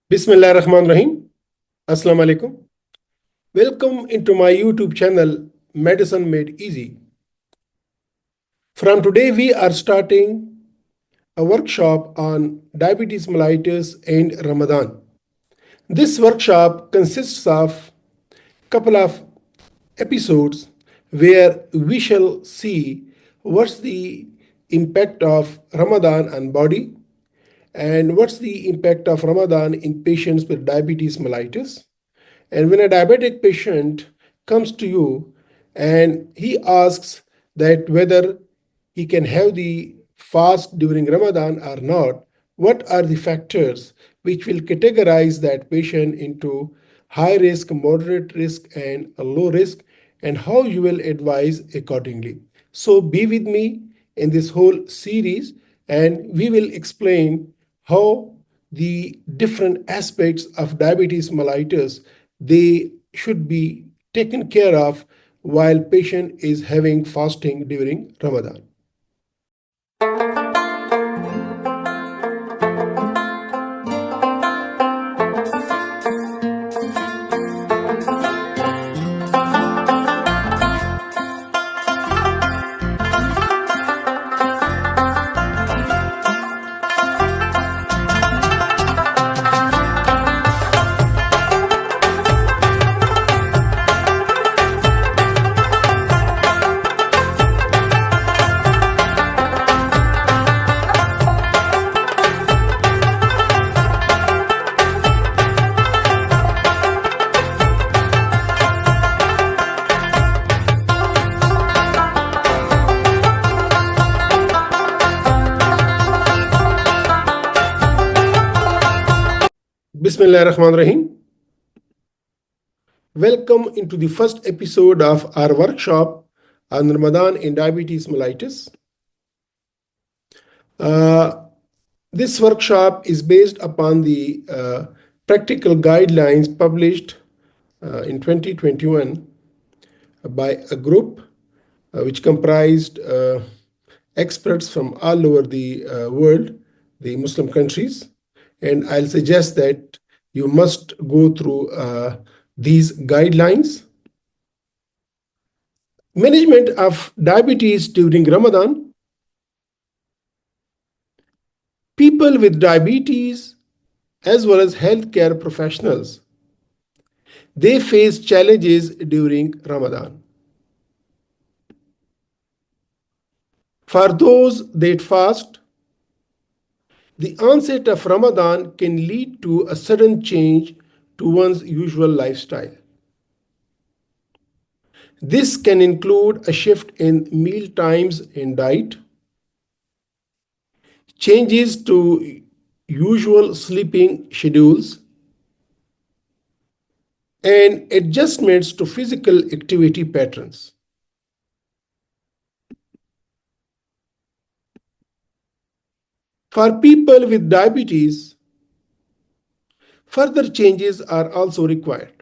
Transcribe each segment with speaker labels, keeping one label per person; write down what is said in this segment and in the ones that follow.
Speaker 1: Bismillah Rahman Rahim. Assalamu alaikum. Welcome into my YouTube channel, Medicine Made Easy. From today, we are starting a workshop on diabetes mellitus and Ramadan. This workshop consists of a couple of episodes where we shall see what's the impact of Ramadan on body and what's the impact of Ramadan in patients with diabetes mellitus. And when a diabetic patient comes to you and he asks that whether he can have the fast during Ramadan or not, what are the factors which will categorize that patient into high risk, moderate risk, and a low risk, and how you will advise accordingly. So be with me in this whole series, and we will explain how the different aspects of diabetes mellitus they should be taken care of while patient is having fasting during Ramadan. Bismillah Rahman Rahim. Welcome into the first episode of our workshop on Ramadan in diabetes mellitus. This workshop is based upon the practical guidelines published in 2021 by a group which comprised experts from all over the world, the Muslim countries. And I'll suggest that you must go through these guidelines. Management of diabetes during Ramadan. People with diabetes, as well as healthcare professionals, they face challenges during Ramadan. For those that fast, the onset of Ramadan can lead to a sudden change to one's usual lifestyle. This can include a shift in meal times and diet, changes to usual sleeping schedules, and adjustments to physical activity patterns. For people with diabetes, further changes are also required.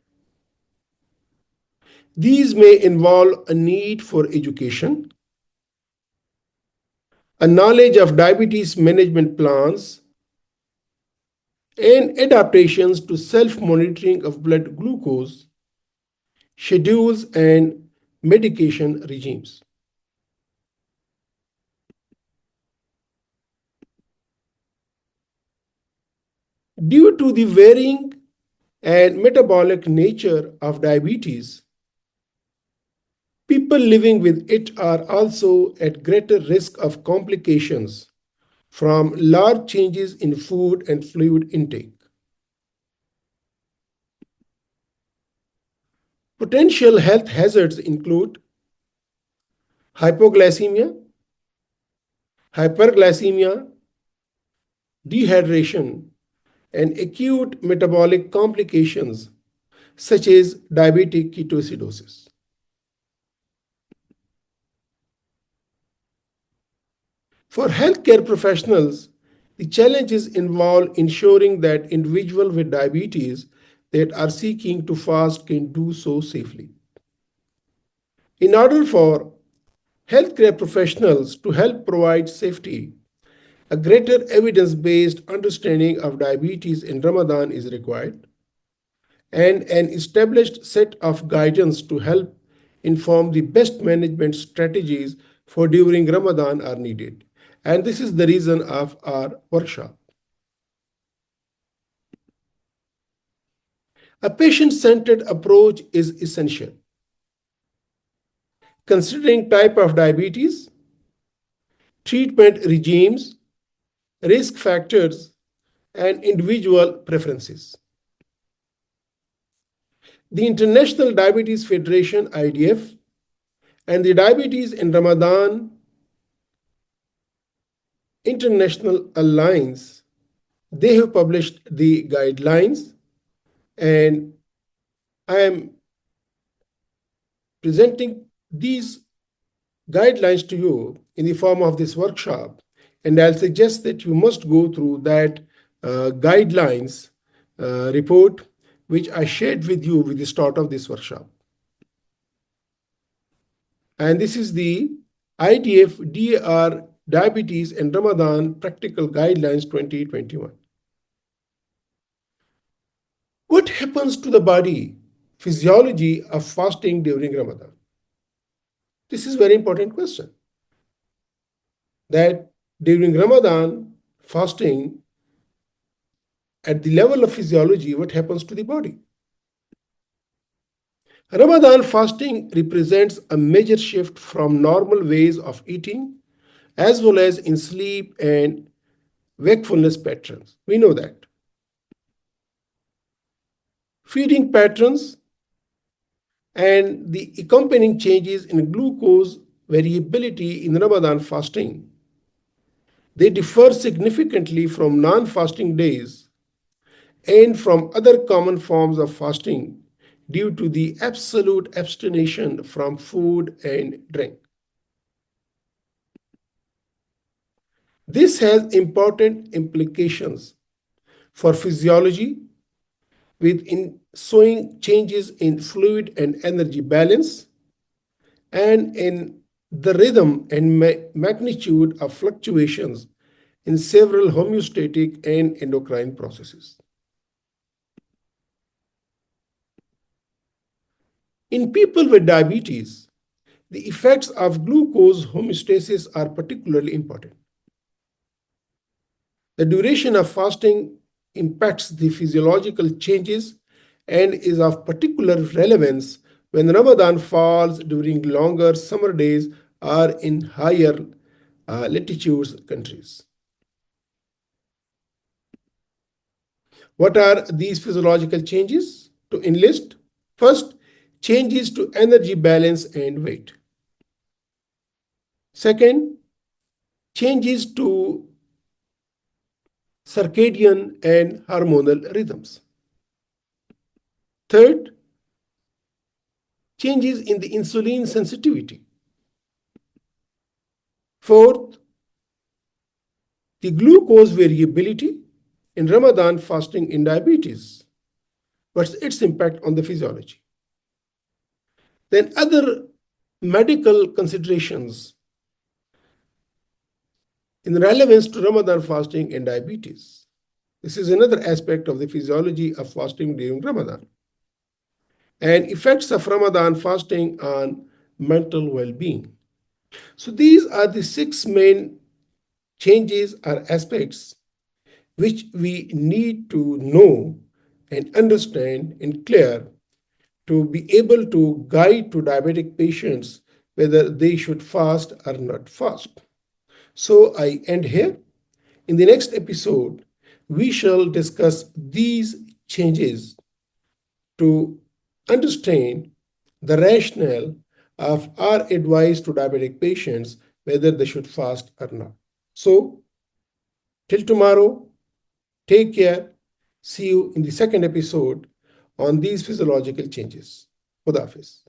Speaker 1: These may involve a need for education, a knowledge of diabetes management plans, and adaptations to self-monitoring of blood glucose, schedules, and medication regimes. Due to the varying and metabolic nature of diabetes, people living with it are also at greater risk of complications from large changes in food and fluid intake. Potential health hazards include hypoglycemia, hyperglycemia, dehydration, and acute metabolic complications such as diabetic ketoacidosis. For healthcare professionals, the challenges involve ensuring that individuals with diabetes that are seeking to fast can do so safely. In order for healthcare professionals to help provide safety, A greater evidence-based understanding of diabetes in Ramadan is required, and an established set of guidance to help inform the best management strategies for during Ramadan are needed. And this is the reason of our workshop. A patient-centered approach is essential. Considering type of diabetes, treatment regimes, risk factors, and individual preferences. The International Diabetes Federation (IDF) and the Diabetes in Ramadan International Alliance, they have published the guidelines, and I am presenting these guidelines to you in the form of this workshop, and I'll suggest that you must go through that guidelines report which I shared with you with the start of this workshop. And this is the IDF DAR Diabetes and Ramadan Practical Guidelines 2021. What happens to the body physiology of fasting during Ramadan? This is a very important question. That during Ramadan fasting, at the level of physiology, what happens to the body? Ramadan fasting represents a major shift from normal ways of eating, as well as in sleep and wakefulness patterns. We know that. Feeding patterns and the accompanying changes in glucose variability in Ramadan fasting, they differ significantly from non-fasting days and from other common forms of fasting due to the absolute abstinence from food and drink. This has important implications for physiology with ensuing changes in fluid and energy balance and in the rhythm and magnitude of fluctuations in several homeostatic and endocrine processes. In people with diabetes, the effects of glucose homeostasis are particularly important. The duration of fasting impacts the physiological changes and is of particular relevance when Ramadan falls during longer summer days or in higher latitudes countries. What are these physiological changes to enlist? First, changes to energy balance and weight. Second, changes to circadian and hormonal rhythms. Third, changes in the insulin sensitivity. Fourth, the glucose variability in Ramadan fasting in diabetes. What's its impact on the physiology? Then other medical considerations in relevance to Ramadan fasting and diabetes. This is another aspect of the physiology of fasting during Ramadan. And effects of Ramadan fasting on mental well-being. So these are the 6 main changes or aspects which we need to know and understand and clear to be able to guide to diabetic patients whether they should fast or not fast. So I end here. In the next episode, we shall discuss these changes to understand the rationale of our advice to diabetic patients whether they should fast or not. So, till tomorrow, take care. See you in the second episode on these physiological changes. Khuda Hafiz.